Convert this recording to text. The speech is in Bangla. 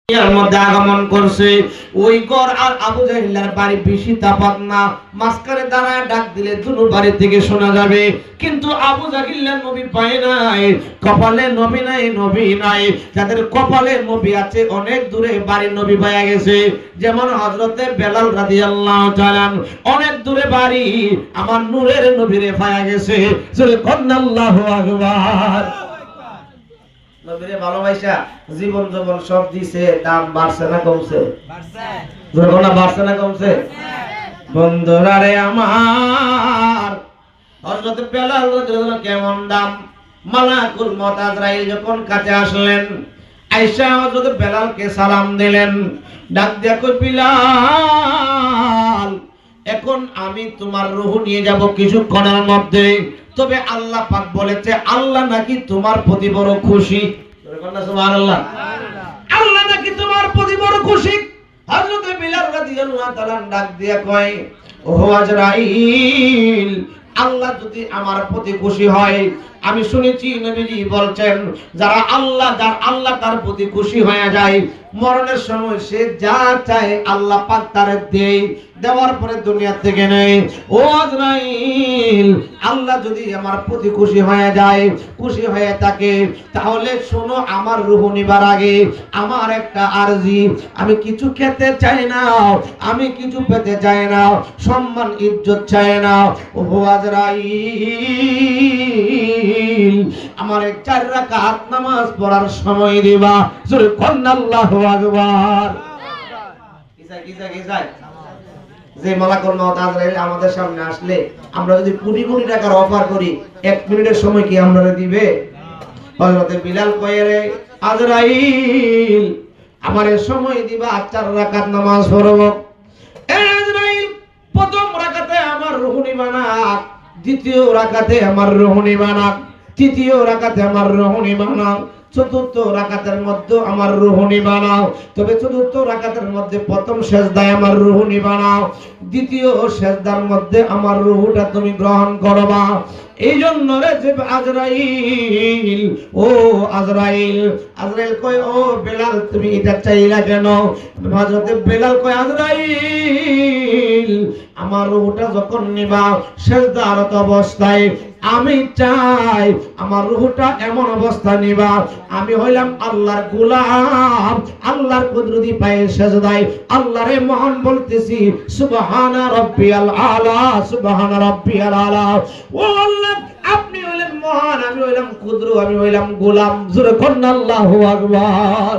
এর মধ্যে আগমন করছে। ওই ঘর আর আবু জাহেলের বাড়ি বেশি তাফাত না, মাঝখানে দাঁড়ায় ডাক দিলে দুনো বাড়ি থেকে শোনা যাবে। কিন্তু আবু জাহেলের নবী পায় নাই, কপালে নবী নাই, নবী নাই। যাদের কপালে নবী আছে অনেক দূরে বাড়ি নবী পাওয়া গেছে। যেমন হযরতে বেলাল রাদিয়াল্লাহু তাআলা অনেক দূরে বাড়ি, আমার নূরের নবীরে পাওয়া গেছে। সুবহানাল্লাহু আকবার। নবীরে ভালোবাসা জীবন জীবন সব দিছে, দাম বাড়ছে না কমছে? বাড়ছে না কমছে? বন্ধুরা রে আমার, হযরত বেলাল রাদিয়াল্লাহু কেমন দাম। মালাকুল মউত আজরাইল যখন কাছে আসলেন, আয়েশা হযরত বেলালকে সালাম দিলেন, ডাক দিয়া কই, বিলাল এখন আমি তোমার রূহ নিয়ে যাব কিছুক্ষণের মধ্যে। তবে আল্লাহ পাক বলেছে আল্লাহ নাকি তোমার প্রতি বড় খুশি। সুবহানাল্লাহ। আল্লাহ নাকি তোমার প্রতি বড় খুশি। হযরত বিলাল রাদিয়াল্লাহু তাআলা ডাক দিয়া কয়, ও আজরাইল, আল্লাহ যদি আমার প্রতি খুশি হয়, আমি শুনেছি নবীজি বলছেন যার আল্লাহ তার প্রতি খুশি হয়ে যায়, মরণের সময় সে যা চায় আল্লাহ পাক তার দেয়, দেওয়ার পরে দুনিয়া থেকে নেই। ও আজরাইল, আল্লাহ যদি আমার প্রতি খুশি হয়ে যায়, খুশি হয়ে থাকে, তাহলে শোনো আমার রূহ নিবার আগে আমার একটা আরজি, আমি কিছু খেতে চাই না, আমি কিছু পেতে চাই না, সম্মান ইজ্জত চাই না। ও আজরাইল, আমার 4 রাকাত নামাজ পড়ার সময় দিবা। জোরে কন্না আল্লাহু আকবার। কি চাই? যে মালাকুল মউত আজরাইল আমাদের সামনে আসলে আমরা যদি কোটি কোটি টাকার অফার করি, 1 মিনিটের সময় কি আমরা দিবে? হযরত বিলাল কয়, রে আজরাইল আমারে সময় দিবা, 4 রাকাত নামাজ পড়ব। এ আজরাইল, প্রথম রাকাতে আমার রূহ নিবা না, দ্বিতীয় রাকাতে আমার রূহ নিবা না, তৃতীয় রাকাতে আমার রূহ নিবা না, চতুর্থ রাকাতের মধ্যে আমার রূহ নিবা না। তবে চতুর্থ রাকাতের মধ্যে প্রথম সিজদায় আমার রূহ নিবা না, দ্বিতীয় সিজদার মধ্যে আমার রূহটা তুমি গ্রহণ করবা। এই জন্য রে যে আজরাইল, ও আজরাইল, আজরাইল কয়, ও বেলাল তুমি এটা চাইলা কেন? হযরত বেলাল কয়, আজরাইল আমার রূহটা যখন নিবা সিজদারত অবস্থায়, আমি চাই আমার রূহটা এমন অবস্থা নিবা, আমি হইলাম আল্লাহর গোলাম, আল্লাহর কুদরতি পায়ে সিজদায় আল্লাহরে মহান বলতেছি, সুবহানা রাব্বিয়াল আলা, সুবহানা রাব্বিয়াল আলা। ও আল্লাহ, আপনি হইলেন মহান, আমি হইলাম কুদরত, আমি হইলাম গোলাম। জোরে কন্না আল্লাহু আকবার।